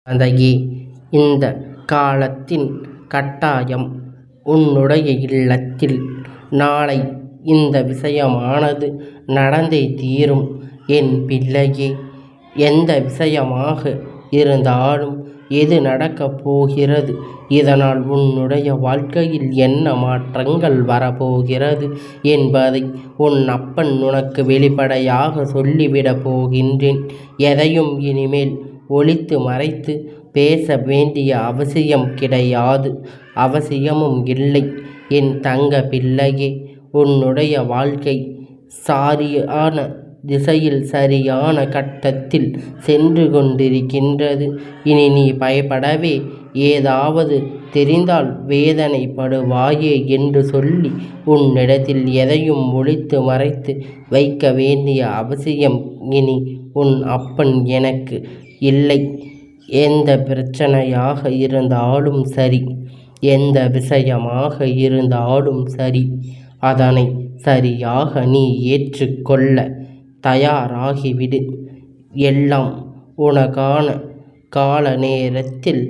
குழந்தையே, இந்த காலத்தின் கட்டாயம் உன்னுடைய இல்லத்தில் நாளை இந்த விஷயமானது நடந்தே தீரும். என் பிள்ளையே, எந்த விஷயமாக இருந்தாலும் எது நடக்கப் போகிறது, இதனால் உன்னுடைய வாழ்க்கையில் என்ன மாற்றங்கள் வரப்போகிறது என்பதை உன் அப்பன் உனக்கு வெளிப்படையாக சொல்லிவிடப் போகின்றேன். எதையும் இனிமேல் ஒளித்து மறைத்து பேச வேண்டிய அவசியம் கிடையாது, அவசியமும் இல்லை. என் தங்க பிள்ளையே, உன்னுடைய வாழ்க்கை சரியான திசையில் சரியான கட்டத்தில் சென்று கொண்டிருக்கின்றது. இனி நீ பயப்படவே, ஏதாவது தெரிந்தால் வேதனைப்படுவாயே என்று சொல்லி உன்னிடத்தில் எதையும் ஒளித்து மறைத்து வைக்க வேண்டிய அவசியம் இனி உன் அப்பன் எனக்கு இல்லை. எந்த பிரச்சனையாக இருந்தாலும் சரி, எந்த விஷயமாக இருந்தாலும் சரி, அதனை சரியாக நீ ஏற்றுக்கொள்ள தயாராகிவிடு. எல்லாம் உனக்கான கால நேரத்தில்,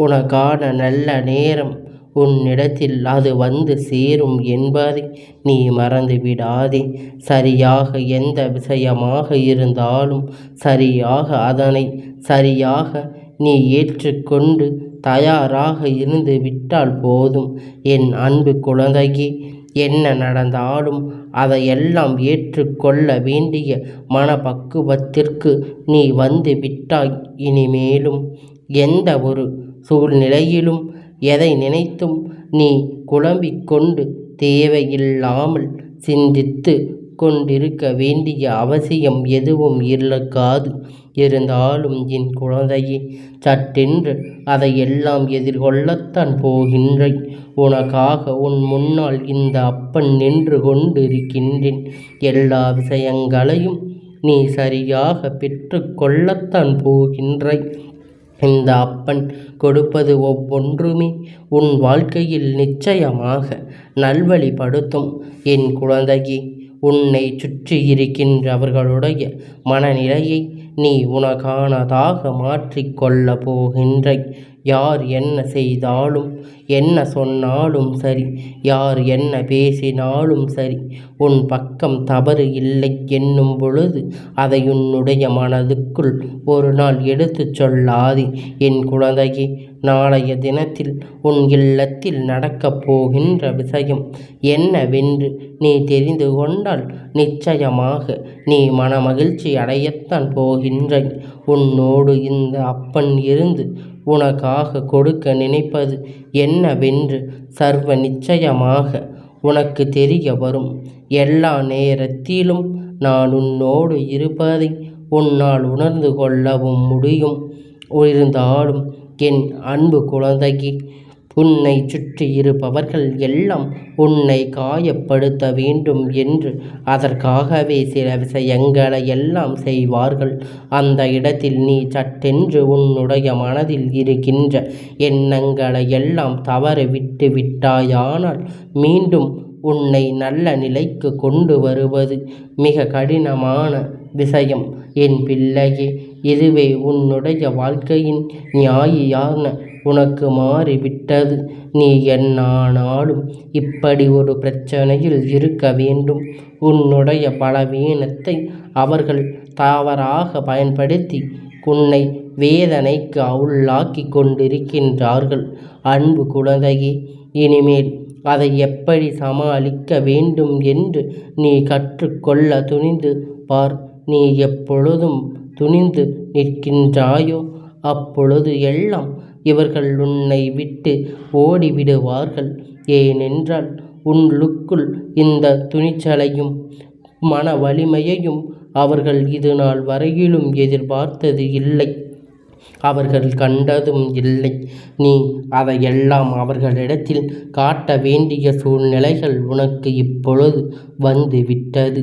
உனக்கான நல்ல நேரம் உன்னிடத்தில் அது வந்து சேரும் என்பதை நீ மறந்து விடாதே. சரியாக எந்த விஷயமாக இருந்தாலும் சரியாக அதனை சரியாக நீ ஏற்றுக்கொண்டு தயாராக இருந்து விட்டால் போதும். என் அன்பு குழந்தையே, என்ன நடந்தாலும் அதையெல்லாம் ஏற்றுக்கொள்ள வேண்டிய மனப்பக்குவத்திற்கு நீ வந்து விட்டாய். இனிமேலும் எந்த ஒரு சூழ்நிலையிலும் எதை நினைத்தும் நீ குழம்பிக் கொண்டு தேவையில்லாமல் சிந்தித்து கொண்டிருக்க வேண்டிய அவசியம் எதுவும் இருக்காது. இருந்தாலும் என் குழந்தையே, சட்டென்று அதையெல்லாம் எதிர்கொள்ளத்தான் போகின்றாய். உனக்காக உன் முன்னால் இந்த அப்பன் நின்று கொண்டிருக்கின்றேன். எல்லா விஷயங்களையும் நீ சரியாக பெற்று கொள்ளத்தான் போகின்றாய். இந்த அப்பன் கொடுப்பது ஒவ்வொன்றுமே உன் வாழ்க்கையில் நிச்சயமாக நல்வழிப்படுத்தும். என் குழந்தையே, உன்னை சுற்றி இருக்கின்றவர்களுடைய மனநிலையை நீ உனக்கானதாக மாற்றிக்கொள்ளப் போகின்றாய். யார் என்ன செய்தாலும், என்ன சொன்னாலும் சரி, யார் என்ன பேசினாலும் சரி, உன் பக்கம் தவறு இல்லை என்னும் பொழுது அதை உன்னுடைய மனதுக்குள் ஒரு நாள் எடுத்துச் சொல்லாதே. என் குழந்தையே, நாளைய தினத்தில் உன் இல்லத்தில் நடக்கப் போகின்ற விஷயம் என்னவென்று நீ தெரிந்து கொண்டால் நிச்சயமாக நீ மனமகிழ்ச்சி அடையத்தான் போகின்றாய். உன்னோடு இந்த அப்பன் இருந்து உனக்காக கொடுக்க நினைப்பது என்னவென்று சர்வ நிச்சயமாக உனக்கு தெரிய வரும். எல்லா நேரத்திலும் நான் உன்னோடு இருப்பதை உன்னால் உணர்ந்து கொள்ளவும் முடியும். இருந்தாலும் என் அன்பு குழந்தையே, உன்னை சுற்றி இருப்பவர்கள் எல்லாம் உன்னை காயப்படுத்த வேண்டும் என்று அதற்காகவே சில விஷயங்களை எல்லாம் செய்வார்கள். அந்த இடத்தில் நீ சட்டென்று உன்னுடைய மனதில் இருக்கின்ற எண்ணங்களை எல்லாம் தவற விட்டு விட்டாயானால் மீண்டும் உன்னை நல்ல நிலைக்கு கொண்டு வருவது மிக கடினமான விஷயம். என் பிள்ளையே, இதுவே உன்னுடைய வாழ்க்கையின் நியாயான உனக்கு மாறிவிட்டது. நீ என்னானாலும் இப்படி ஒரு பிரச்சனையில் இருக்க வேண்டும்? உன்னுடைய பலவீனத்தை அவர்கள் தவறாக பயன்படுத்தி உன்னை வேதனைக்கு உள்ளாக்கி கொண்டிருக்கின்றார்கள். அன்பு குழந்தையே, இனிமேல் அதை எப்படி சமாளிக்க வேண்டும் என்று நீ கற்றுக்கொள்ள துணிந்து பார். நீ எப்பொழுதும் துணிந்து நிற்கின்றாயோ அப்பொழுது எல்லாம் இவர்கள் உன்னை விட்டு ஓடிவிடுவார்கள். ஏனென்றால் உள்ளுக்குள் இந்த துணிச்சலையும் மன வலிமையையும் அவர்கள் இது நாள் வரையிலும் எதிர்பார்த்தது இல்லை, அவர்கள் கண்டதும் இல்லை. நீ அதையெல்லாம் அவர்களிடத்தில் காட்ட வேண்டிய சூழ்நிலைகள் உனக்கு இப்பொழுது வந்து விட்டது.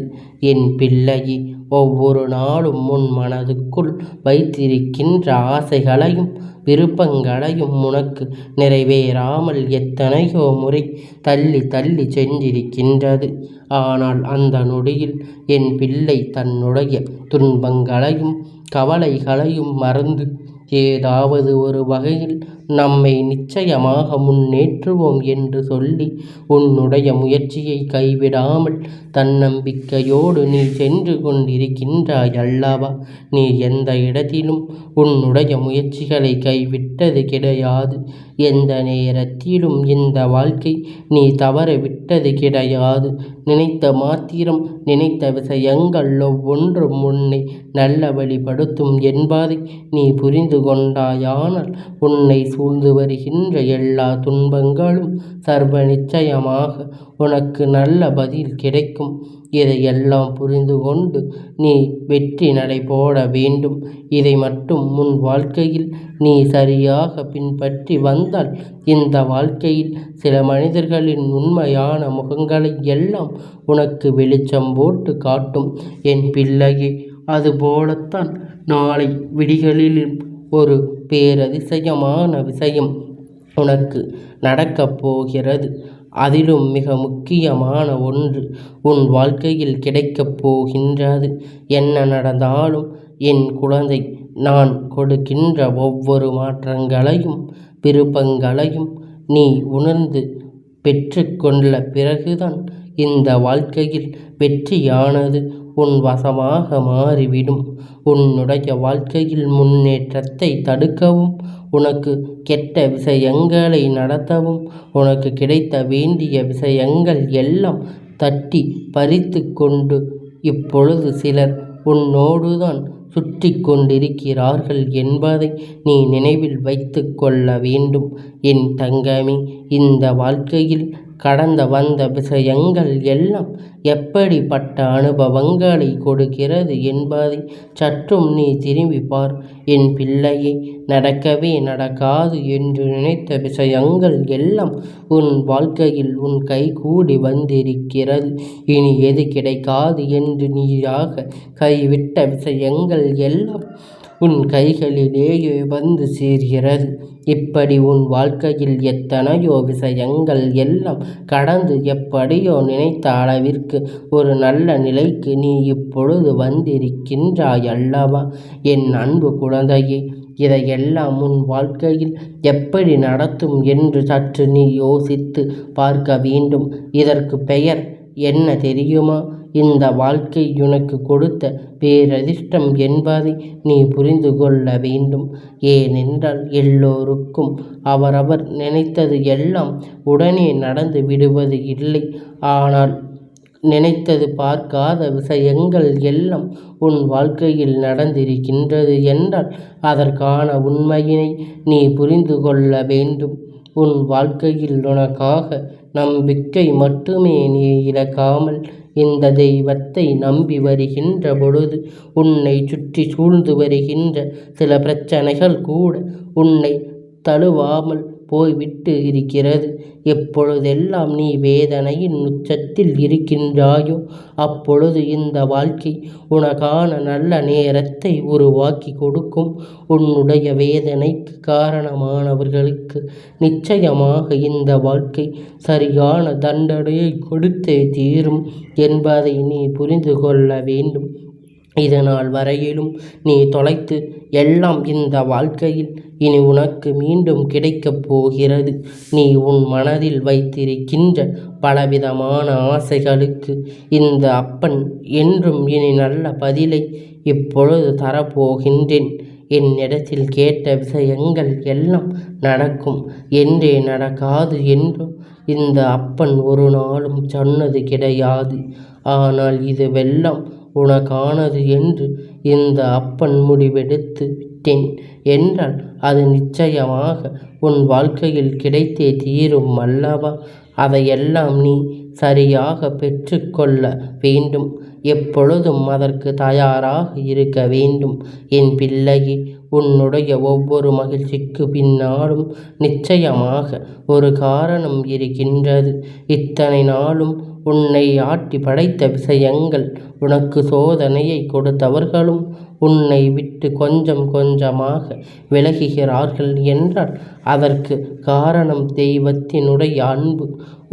என் பிள்ளையே, ஒவ்வொரு நாளும் உன் மனதுக்குள் வைத்திருக்கின்ற ஆசைகளையும் விருப்பங்களையும் உனக்கு நிறைவேறாமல் எத்தனையோ முறை தள்ளி தள்ளி சென்றிருக்கின்றது. ஆனால் அந்த நொடியில் என் பிள்ளை தன்னுடைய துன்பங்களையும் கவலைகளையும் மறந்து ஏதாவது ஒரு வகையில் நம்மை நிச்சயமாக முன்னேற்றுவோம் என்று சொல்லி உன்னுடைய முயற்சியை கைவிடாமல் தன்னம்பிக்கையோடு நீ சென்று கொண்டிருக்கின்றாய் அல்லவா? நீ எந்த இடத்திலும் உன்னுடைய முயற்சிகளை கைவிட்டது கிடையாது. எந்த நேரத்திலும் இந்த வாழ்க்கை நீ தவற விட்டது கிடையாது. நினைத்த மாத்திரம் நினைத்த விஷயங்கள் ஒவ்வொன்றும் உன்னை நல்ல வழிபடுத்தும் என்பதை நீ புரிந்து கொண்டாயானால் உன்னை சூழ்ந்து வருகின்ற எல்லா துன்பங்களும் சர்வ நிச்சயமாக உனக்கு நல்ல பதில் கிடைக்கும். இதையெல்லாம் புரிந்து கொண்டு நீ வெற்றி நடை போட வேண்டும். இதை மட்டும் உன் வாழ்க்கையில் நீ சரியாக பின்பற்றி வந்தால் இந்த வாழ்க்கையில் சில மனிதர்களின் உண்மையான முகங்களை எல்லாம் உனக்கு வெளிச்சம் போட்டு காட்டும். என் பிள்ளையே, அதுபோலத்தான் நாளை விடிகளிலும் ஒரு பேரதிசயமான விஷயம் உனக்கு நடக்கப் போகிறது. அதிலும் மிக முக்கியமான ஒன்று உன் வாழ்க்கையில் கிடைக்கப் போகின்றது. என்ன நடந்தாலும் என் குழந்தை, நான் கொடுக்கின்ற ஒவ்வொரு மாற்றங்களையும் விருப்பங்களையும் நீ உணர்ந்து பெற்றுக்கொண்ட பிறகுதான் இந்த வாழ்க்கையில் வெற்றியானது உன் வசமாக மாறிவிடும். உன்னுடைய வாழ்க்கையில் முன்னேற்றத்தை தடுக்கவும், உனக்கு கெட்ட விஷயங்களை நடத்தவும், உனக்கு கிடைத்த வேண்டிய விஷயங்கள் எல்லாம் தட்டி பறித்து கொண்டு இப்பொழுது சிலர் உன்னோடுதான் சுற்றி கொண்டிருக்கிறார்கள் என்பதை நீ நினைவில் வைத்து கொள்ள வேண்டும். என் தங்கமே, இந்த வாழ்க்கையில் கடந்து வந்த விஷயங்கள் எல்லாம் எப்படிப்பட்ட அனுபவங்களை கொடுக்கிறது என்பதை சற்றும் நீ திரும்பி பார். என் பிள்ளையே, நடக்கவே நடக்காது என்று நினைத்த விஷயங்கள் எல்லாம் உன் வாழ்க்கையில் உன் கைகூடி வந்திருக்கிறது. இனி எது கிடைக்காது என்று நீயாக கைவிட்ட விஷயங்கள் எல்லாம் உன் கைகளிலேயே வந்து சேர்கிறது. இப்படி உன் வாழ்க்கையில் எத்தனையோ விஷயங்கள் எல்லாம் கடந்து எப்படியோ நினைத்த அளவிற்கு ஒரு நல்ல நிலைக்கு நீ இப்பொழுது வந்திருக்கின்றாய் அல்லவா? என் அன்பு குழந்தையே, இதையெல்லாம் உன் வாழ்க்கையில் எப்படி நடத்தும் என்று சற்று நீ யோசித்து பார்க்க வேண்டும். இதற்கு பெயர் என்ன தெரியுமா? இந்த வாழ்க்கை உனக்கு கொடுத்த பேரதிர்ஷ்டம் என்பதை நீ புரிந்து கொள்ள வேண்டும். ஏனென்றால் எல்லோருக்கும் அவரவர் நினைத்தது எல்லாம் உடனே நடந்து விடுவது இல்லை. ஆனால் நினைத்தது பார்க்காத விஷயங்கள் எல்லாம் உன் வாழ்க்கையில் நடந்திருக்கின்றது என்றால் அதற்கான உண்மையினை நீ புரிந்து கொள்ள வேண்டும். உன் வாழ்க்கையில் உனக்காக நம்பிக்கை மட்டுமே நீ இழக்காமல் இந்த தெய்வத்தை நம்பி வருகின்ற பொழுது உன்னை சுற்றி சூழ்ந்து வருகின்ற சில பிரச்சனைகள் கூட உன்னை தழுவாமல் போய்விட்டு இருக்கிறது. எப்பொழுதெல்லாம் நீ வேதனையின் உச்சத்தில் இருக்கின்றாயோ அப்பொழுது இந்த வாழ்க்கை உனக்கான நல்ல நேரத்தை உருவாக்கி கொடுக்கும். உன்னுடைய வேதனைக்கு காரணமானவர்களுக்கு நிச்சயமாக இந்த வாழ்க்கை சரியான தண்டனையை கொடுத்தே தீரும் என்பதை நீ புரிந்து கொள்ள வேண்டும். இதனால் வரையிலும் நீ தொலைத்து எல்லாம் இந்த வாழ்க்கையில் இனி உனக்கு மீண்டும் கிடைக்கப் போகிறது. நீ உன் மனதில் வைத்திருக்கின்ற பலவிதமான ஆசைகளுக்கு இந்த அப்பன் என்றும் இனி நல்ல பதிலை இப்பொழுது தரப்போகின்றேன். என்னிடத்தில் கேட்ட விஷயங்கள் எல்லாம் நடக்கும் என்றே நடக்காது என்றும் இந்த அப்பன் ஒரு நாளும் சொன்னது கிடையாது. ஆனால் இதுவெல்லாம் உனக்கானது என்று இந்த அப்பன் முடிவெடுத்து விட்டேன் என்றால் அது நிச்சயமாக உன் வாழ்க்கையில் கிடைத்தே தீரும் அல்லவா? அதையெல்லாம் நீ சரியாக பெற்றுக்கொள்ள வேண்டும். எப்பொழுதும் அதற்கு தயாராக இருக்க வேண்டும். என் பிள்ளையே, உன்னுடைய ஒவ்வொரு மகிழ்ச்சிக்கு பின்னாலும் நிச்சயமாக ஒரு காரணம் இருக்கின்றது. இத்தனை நாளும் உன்னை ஆட்டி படைத்த விஷயங்கள், உனக்கு சோதனையை கொடுத்தவர்களும் உன்னை விட்டு கொஞ்சம் கொஞ்சமாக விலகுகிறார்கள் என்றால் அதற்கு காரணம் தெய்வத்தினுடைய அன்பு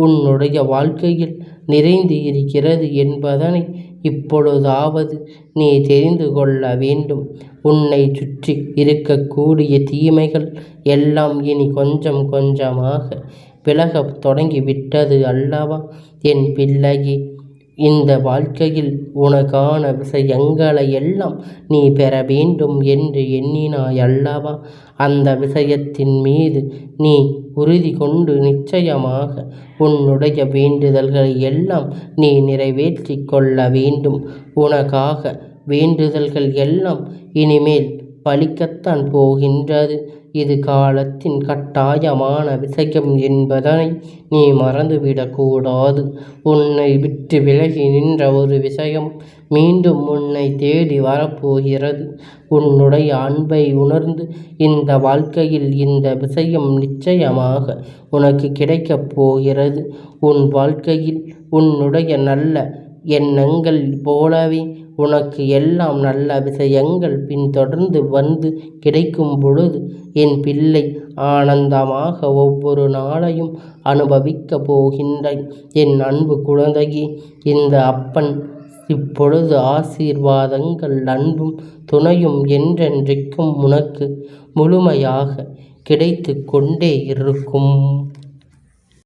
உன்னுடைய வாழ்க்கையில் நிறைந்து இருக்கிறது என்பதனை இப்பொழுதாவது நீ தெரிந்து கொள்ள வேண்டும். உன்னை சுற்றி இருக்கக்கூடிய தீமைகள் எல்லாம் இனி கொஞ்சம் கொஞ்சமாக விலகத் தொடங்கிவிட்டது அல்லவா என் பிள்ளையே? இந்த வாழ்க்கையில் உனக்கான விஷயங்களை எல்லாம் நீ பெற வேண்டும் என்று எண்ணினாய் அல்லவா? அந்த விஷயத்தின் மீது நீ உறுதி கொண்டு நிச்சயமாக உன்னுடைய வேண்டுதல்களை எல்லாம் நீ நிறைவேற்றி கொள்ள வேண்டும். உனக்காக வேண்டுதல்கள் எல்லாம் இனிமேல் பலிக்கத்தான் போகின்றது. இது காலத்தின் கட்டாயமான விஷயம் என்பதனை நீ மறந்துவிடக்கூடாது. உன்னை விட்டு விலகி நின்ற ஒரு விஷயம் மீண்டும் உன்னை தேடி வரப்போகிறது. உன்னுடைய அன்பை உணர்ந்து இந்த வாழ்க்கையில் இந்த விஷயம் நிச்சயமாக உனக்கு கிடைக்கப் போகிறது. உன் வாழ்க்கையில் உன்னுடைய நல்ல எண்ணங்கள் போலவே உனக்கு எல்லாம் நல்ல விஷயங்கள் பின்தொடர்ந்து வந்து கிடைக்கும் பொழுது என் பிள்ளை ஆனந்தமாக ஒவ்வொரு நாளையும் அனுபவிக்கப் போகின்றாய். என் அன்பு குழந்தையே, இந்த அப்பன் இப்பொழுது ஆசீர்வாதங்கள் அன்பும் துணையும் என்றென்றைக்கும் உனக்கு முழுமையாக கிடைத்து கொண்டே இருக்கும்.